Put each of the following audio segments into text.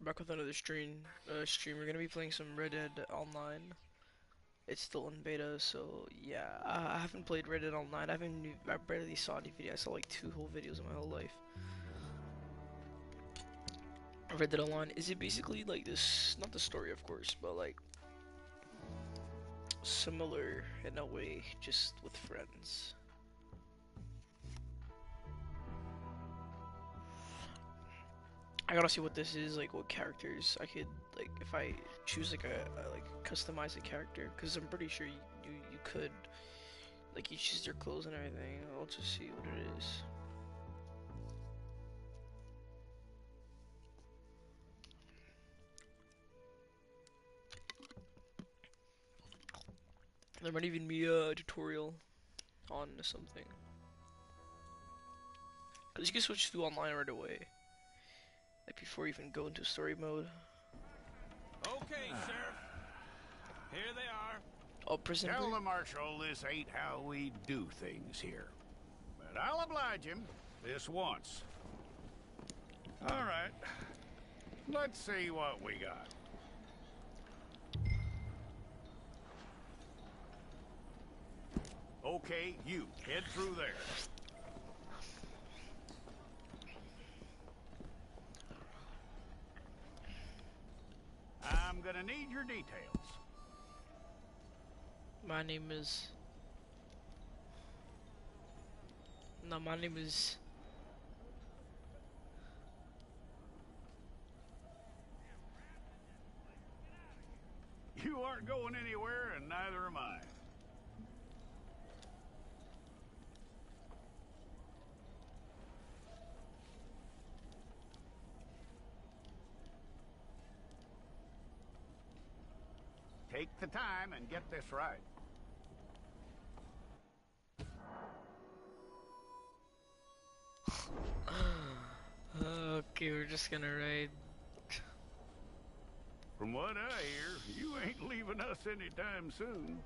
back with another stream. We're gonna be playing some Red Dead Online. It's still in beta, so yeah. I haven't played Red Dead Online. I barely saw any video. I saw like 2 whole videos in my whole life. Red Dead Online, is it basically like this? Not the story, of course, but like similar in a way, just with friends. I gotta see what this is, like what characters I could, like if I choose like a like customize a character, because I'm pretty sure you could, like you choose your clothes and everything. I'll just see what it is. There might even be a tutorial on something, because you can switch to online right away, like before you even go into story mode. Okay, Sheriff. Here they are. Oh, prison Tell break? the Marshal this ain't how we do things here. But I'll oblige him this once. All right. Let's see what we got. Okay, you head through there. I'm gonna need your details. My name is... No, my name is... You aren't going anywhere, and neither am I. Take the time and get this right. Okay, we're just gonna ride. From what I hear, you ain't leaving us anytime soon.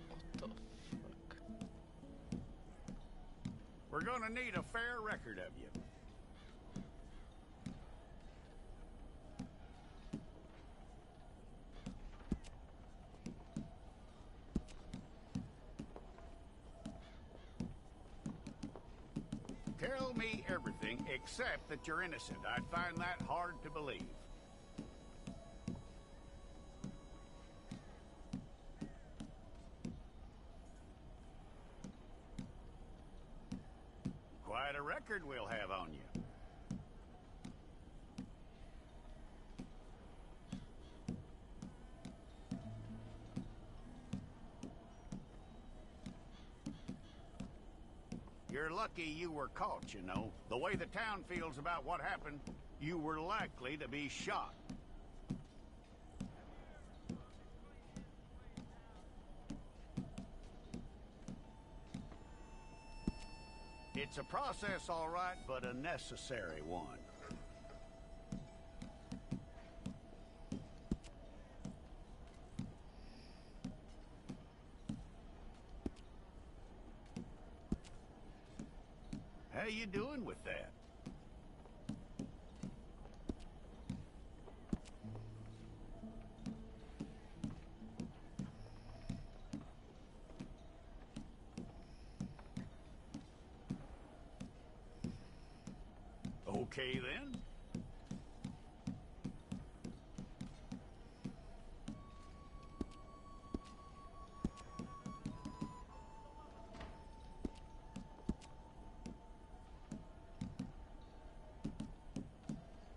What the fuck? We're gonna need a fair record of you. Tell me everything except that you're innocent. I'd find that hard to believe. Quite a record we'll have on you. You're lucky you were caught, you know. The way the town feels about what happened, you were likely to be shot. It's a process, all right, but a necessary one. How you doing with that? Okay, then.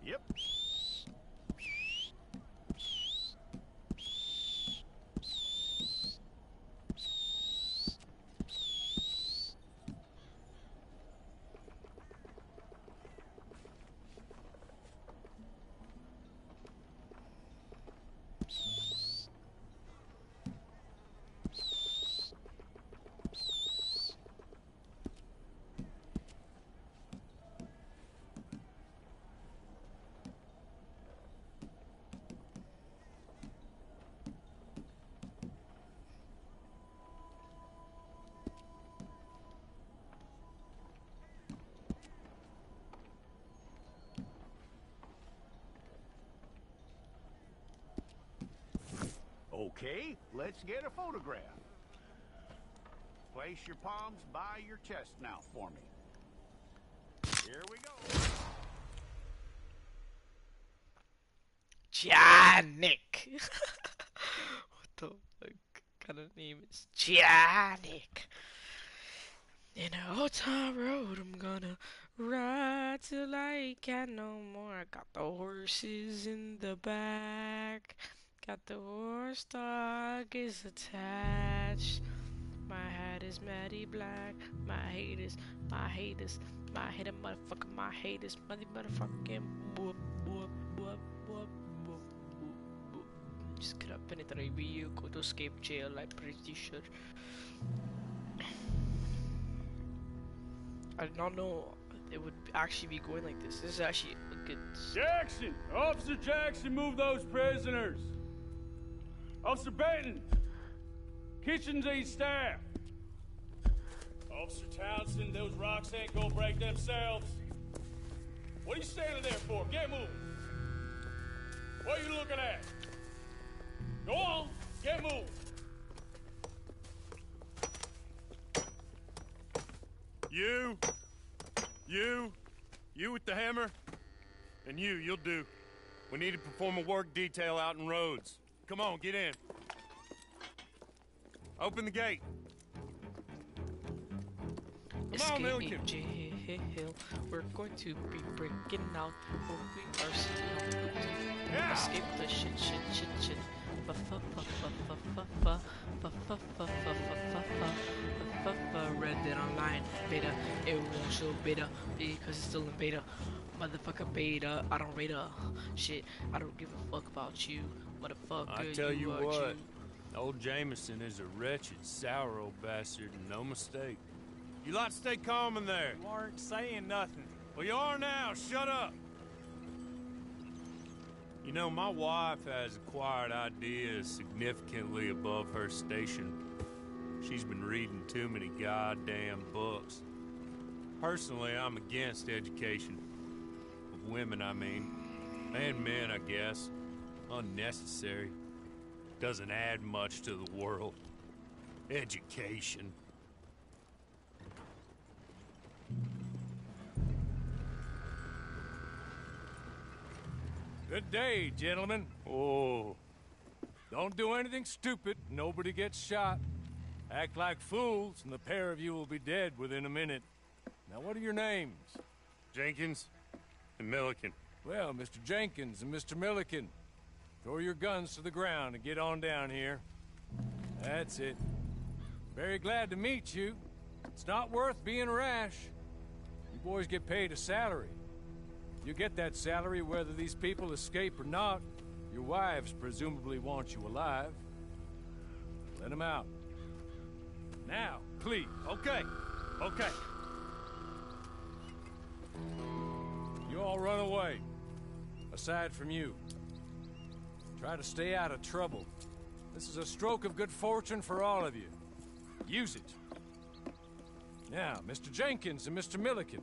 Yep. Okay, let's get a photograph. Place your palms by your chest now for me. Here we go. Janik. What the fuck kind of name is Janik? In a old town road, I'm gonna ride till I can't no more. Got the horses in the back. Got the horse dog is attached. My hat is Matty Black. My haters, my haters, my hater motherfucker, my haters, motherfucking boop boop boop boop boop boop. Just gonna penetrate you, go to escape jail, I'm pretty sure. I did not know it would actually be going like this. This is actually a good... Jackson! Officer Jackson, move those prisoners! Officer Benton! Kitchens ain't staff! Officer Townsend, those rocks ain't gonna break themselves. What are you standing there for? Get moving! What are you looking at? Go on, get moving! You with the hammer? And you'll do. We need to perform a work detail out in Rhodes. Come on, get in. Open the gate. Come on, Milliken. Jail. We're going to be breaking out. We are still Yeah. escape the shit. Red Dead Online beta. It won't show beta because it's still in beta. Motherfucker beta. I don't rate shit. I don't give a fuck about you, motherfucker. I tell you what, old Jameson is a wretched, sour old bastard, and no mistake. You lot stay calm in there. You aren't saying nothing. Well, you are now. Shut up. You know, my wife has acquired ideas significantly above her station. She's been reading too many goddamn books. Personally, I'm against education. Of women, I mean. And men, I guess. Unnecessary. Doesn't add much to the world. Education. Good day, gentlemen. Oh. Don't do anything stupid. Nobody gets shot. Act like fools, and the pair of you will be dead within a minute. Now, what are your names? Jenkins and Milliken. Well, Mr. Jenkins and Mr. Milliken, throw your guns to the ground and get on down here. That's it. Very glad to meet you. It's not worth being rash. You boys get paid a salary. You get that salary whether these people escape or not. Your wives presumably want you alive. Let them out. Now, please. Okay. You all run away. Aside from you. Try to stay out of trouble. This is a stroke of good fortune for all of you. Use it. Now, Mr. Jenkins and Mr. Milliken,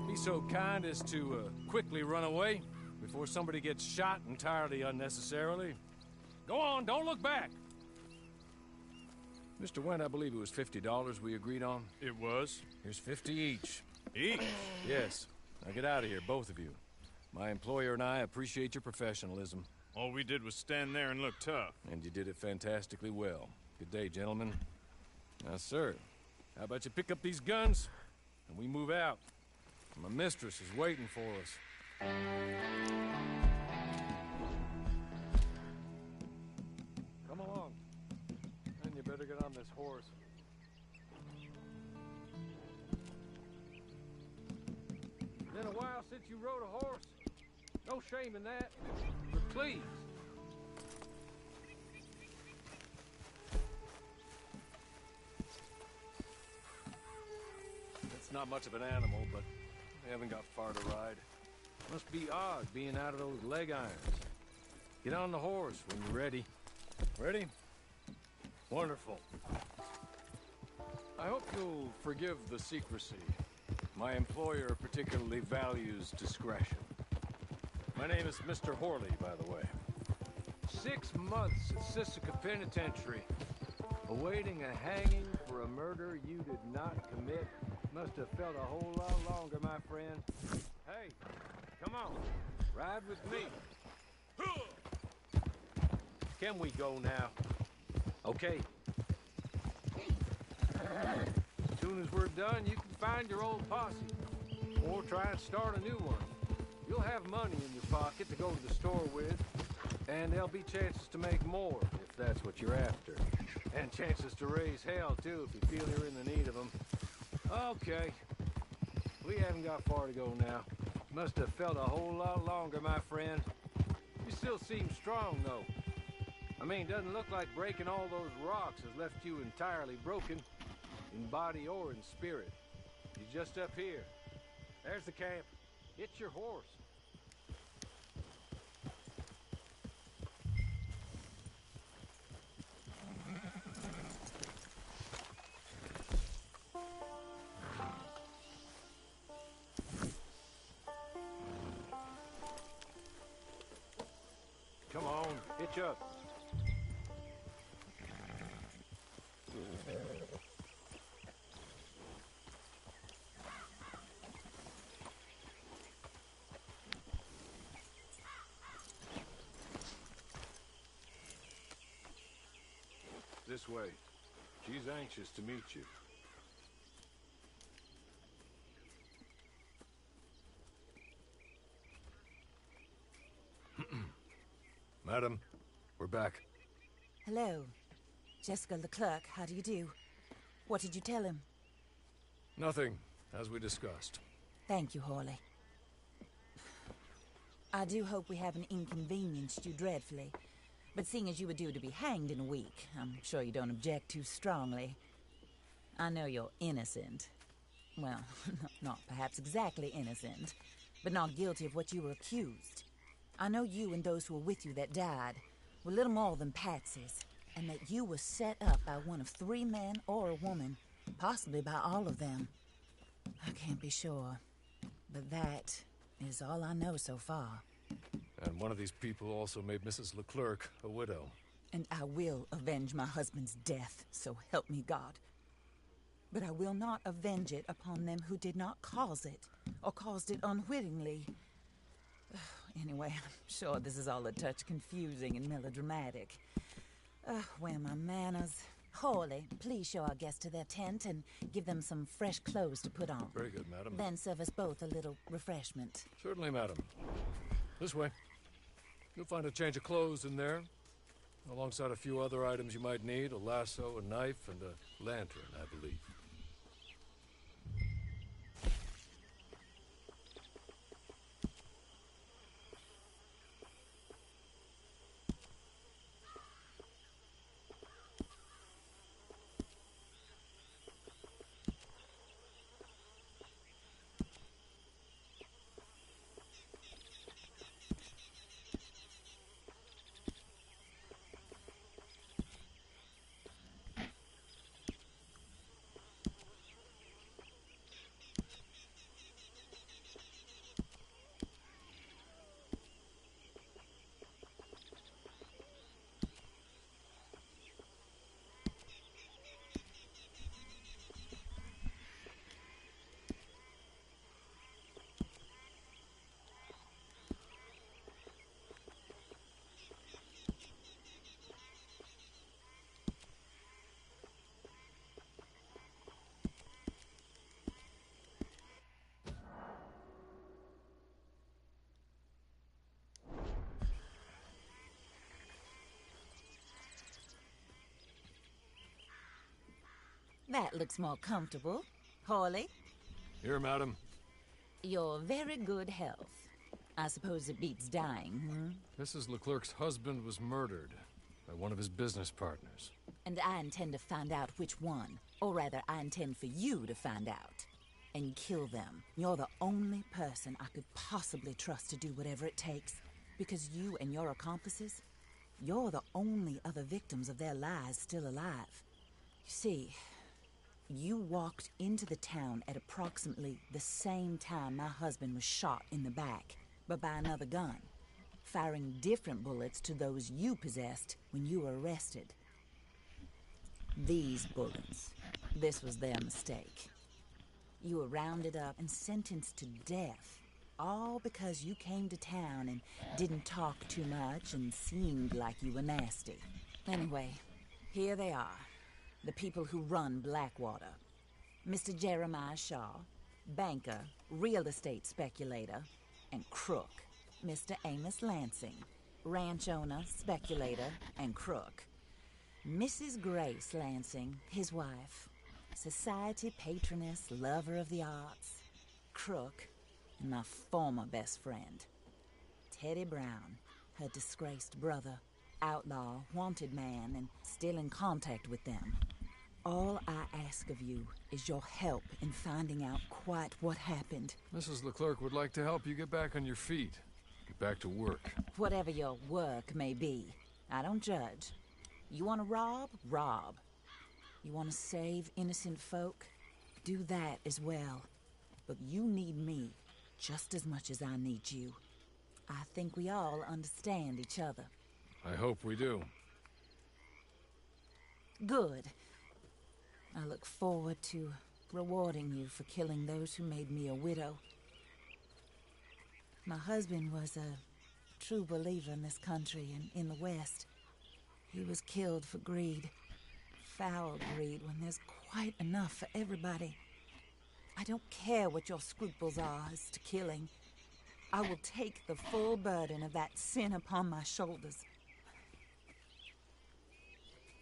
be so kind as to quickly run away before somebody gets shot entirely unnecessarily. Go on, don't look back. Mr. Wendt, I believe it was $50 we agreed on. It was. Here's 50 each. Each? Yes. Now get out of here, both of you. My employer and I appreciate your professionalism. All we did was stand there and look tough. And you did it fantastically well. Good day, gentlemen. Now, sir, how about you pick up these guns and we move out? My mistress is waiting for us. Come along. And you better get on this horse. Been a while since you rode a horse. No shame in that. But please. It's not much of an animal, but we haven't got far to ride. Must be odd being out of those leg irons. Get on the horse when you're ready. Ready? Wonderful. I hope you'll forgive the secrecy. My employer particularly values discretion. My name is Mr. Horley, by the way. 6 months at Sisika Penitentiary, awaiting a hanging for a murder you did not commit. Must have felt a whole lot longer, my friend. Hey, come on, ride with me. Can we go now? Okay. As soon as we're done, you can find your old posse. Or try and start a new one. You'll have money in your pocket to go to the store with. And there'll be chances to make more, if that's what you're after. And chances to raise hell, too, if you feel you're in the need of them. Okay. We haven't got far to go now. Must have felt a whole lot longer, my friend. You still seem strong, though. I mean, doesn't look like breaking all those rocks has left you entirely broken, in body or in spirit. You're just up here. There's the camp. Get your horse. Come on, hitch up. This way. She's anxious to meet you. Madam, we're back. Hello. Jessica Leclerc, how do you do? What did you tell him? Nothing, as we discussed. Thank you, Hawley. I do hope we haven't inconvenienced you dreadfully. But seeing as you were due to be hanged in a week, I'm sure you don't object too strongly. I know you're innocent. Well, not perhaps exactly innocent, but not guilty of what you were accused. I know you and those who were with you that died were little more than patsies, and that you were set up by one of 3 men or a woman, possibly by all of them. I can't be sure, but that is all I know so far. And one of these people also made Mrs. Leclerc a widow. And I will avenge my husband's death, so help me God. But I will not avenge it upon them who did not cause it, or caused it unwittingly. Anyway, I'm sure this is all a touch confusing and melodramatic. Where are my manners? Hawley, please show our guests to their tent and give them some fresh clothes to put on. Very good, madam. Then serve us both a little refreshment. Certainly, madam. This way. You'll find a change of clothes in there, alongside a few other items you might need, a lasso, a knife, and a lantern, I believe. That looks more comfortable. Hawley, Here, madam. your very good health. I suppose it beats dying, Mrs. Leclerc's husband was murdered by one of his business partners. And I intend to find out which one. Or rather, I intend for you to find out. And kill them. You're the only person I could possibly trust to do whatever it takes. Because you and your accomplices, you're the only other victims of their lies still alive. You see, you walked into the town at approximately the same time my husband was shot in the back, but by another gun. firing different bullets to those you possessed when you were arrested. These bullets, this was their mistake. You were rounded up and sentenced to death, all because you came to town and didn't talk too much and seemed like you were nasty. Anyway, here they are, the people who run Blackwater. Mr. Jeremiah Shaw, banker, real estate speculator, and crook. Mr. Amos Lansing, ranch owner, speculator, and crook. Mrs. Grace Lansing, his wife, society patroness, lover of the arts, crook, and my former best friend. Teddy Brown, her disgraced brother, outlaw, wanted man, and still in contact with them. All I ask of you is your help in finding out quite what happened. Mrs. Leclerc would like to help you get back on your feet. Get back to work. Whatever your work may be, I don't judge. You want to rob? Rob. You want to save innocent folk? Do that as well. But you need me just as much as I need you. I think we all understand each other. I hope we do. Good. I look forward to rewarding you for killing those who made me a widow. My husband was a true believer in this country and in the West. He was killed for greed. Foul greed when there's quite enough for everybody. I don't care what your scruples are as to killing. I will take the full burden of that sin upon my shoulders.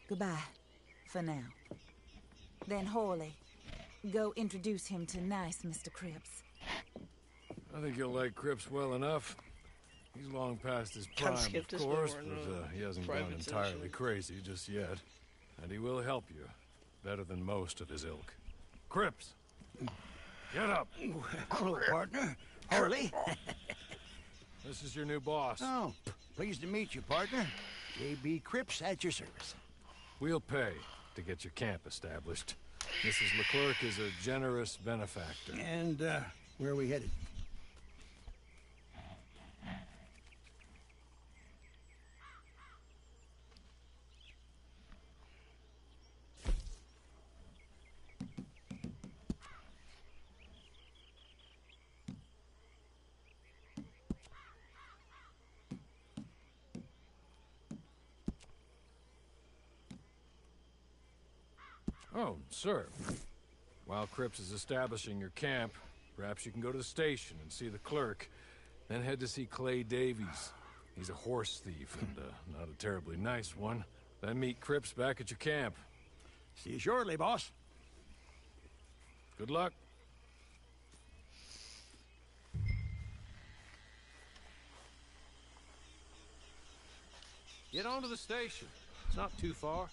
Goodbye, for now. Then Horley, go introduce him to nice Mr. Cripps. I think you'll like Cripps well enough. He's long past his prime, Can't skip of this course, one, but he hasn't private gone entirely session. crazy just yet. And he will help you, better than most of his ilk. Cripps! Get up! Hello, partner. Harley. This is your new boss. Oh, pleased to meet you, partner. J.B. Cripps at your service. We'll pay to get your camp established. Mrs. Leclerc is a generous benefactor. And, where are we headed? Oh, sir. While Cripps is establishing your camp, perhaps you can go to the station and see the clerk, then head to see Clay Davies. He's a horse thief and not a terribly nice one. Then meet Cripps back at your camp. See you shortly, boss. Good luck. Get on to the station. It's not too far.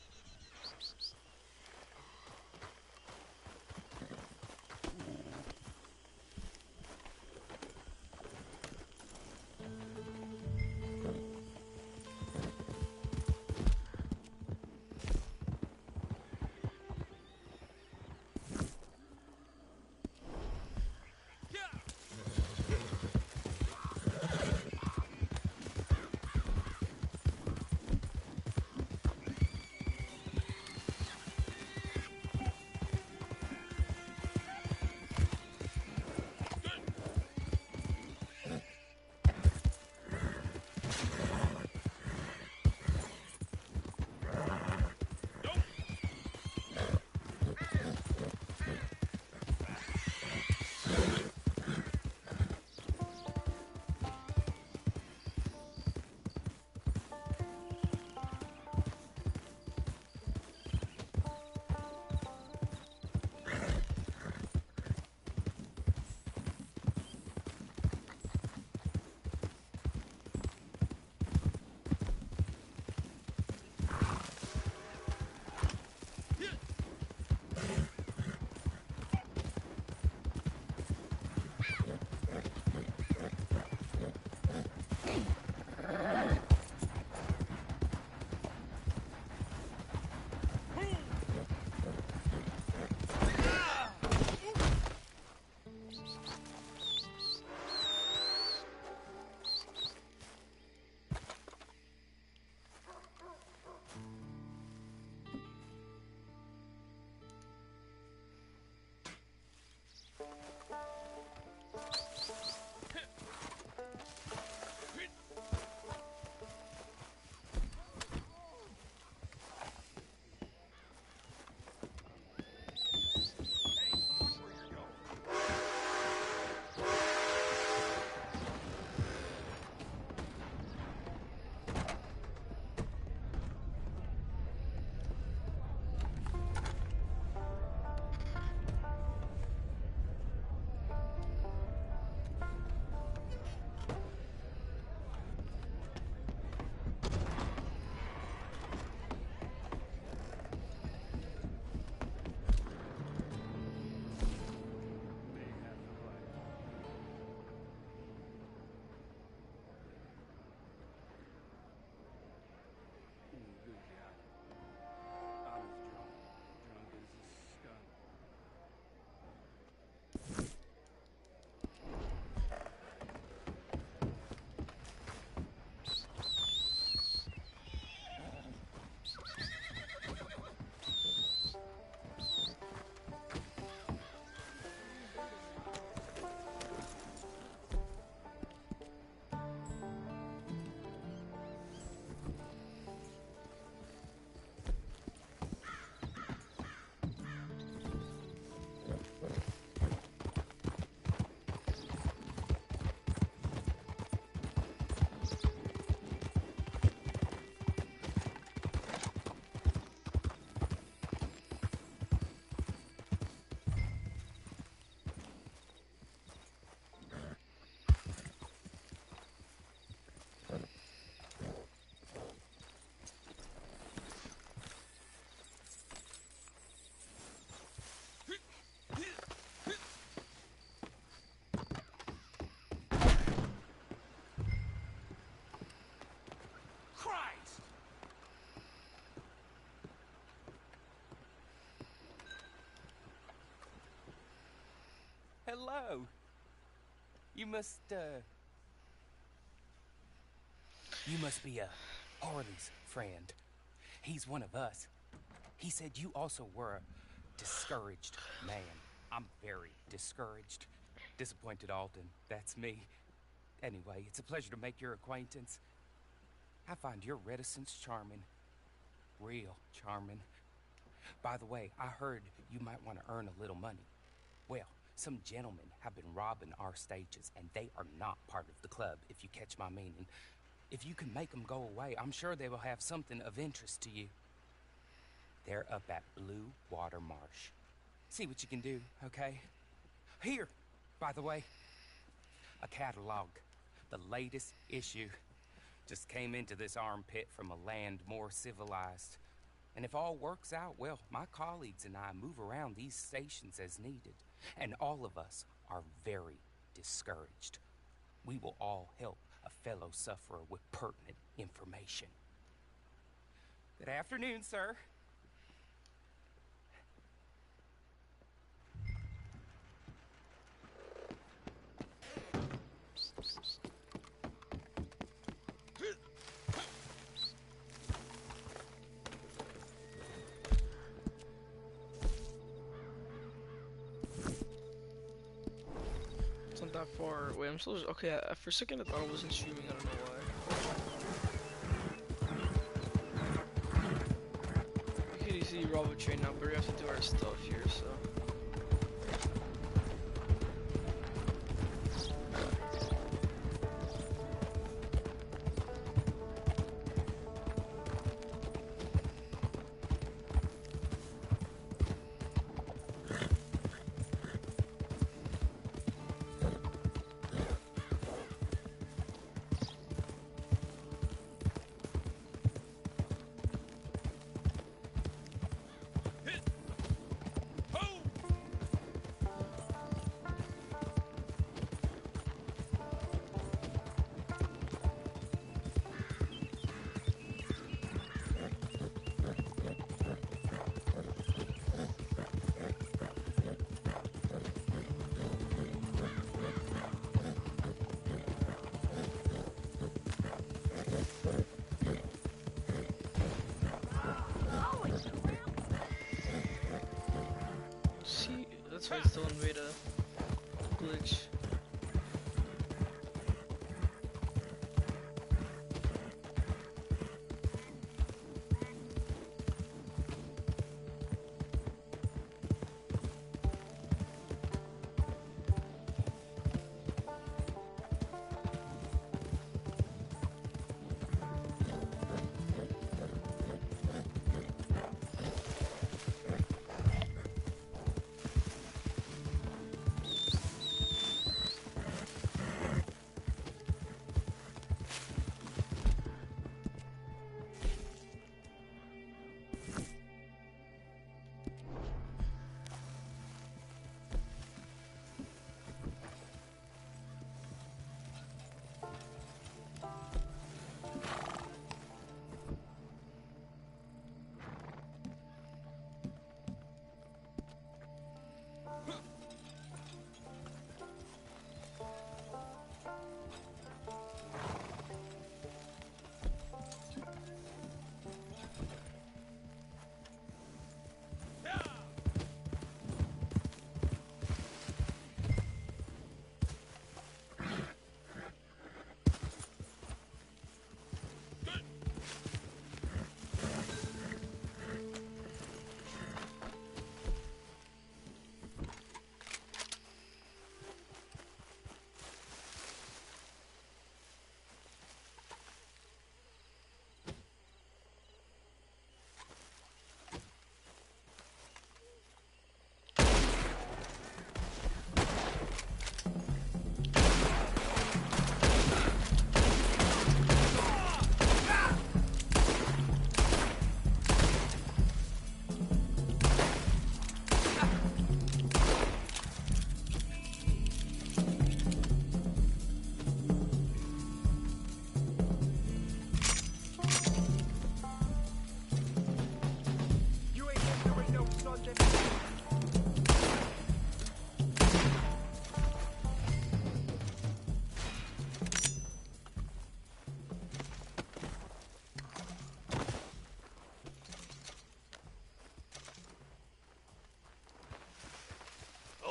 hello. You must be Harley's friend. He's one of us. He said you also were a discouraged man. I'm very discouraged. Disappointed Alden, that's me. Anyway, it's a pleasure to make your acquaintance. I find your reticence charming. Real charming. By the way, I heard you might want to earn a little money. Well, some gentlemen have been robbing our stages, and they are not part of the club, if you catch my meaning. If you can make them go away, I'm sure they will have something of interest to you. They're up at Blue Water Marsh. See what you can do, okay? Here, by the way, a catalog. The latest issue. Just came into this armpit from a land more civilized. And if all works out, well, my colleagues and I move around these stations as needed. And all of us are very discouraged. We will all help a fellow sufferer with pertinent information. Good afternoon, sir. It's not that far. Wait, I'm still. Okay, for a second I thought I wasn't streaming. I don't know why. We could easily rob a train now, but we have to do our stuff here, so. See, that's why it still made a glitch.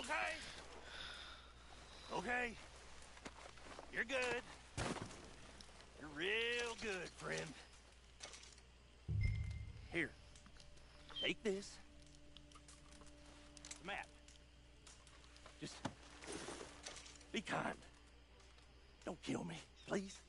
Okay? Okay. You're good. You're real good, friend. Here. Take this. The map. Just be kind. Don't kill me, please.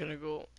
gonna go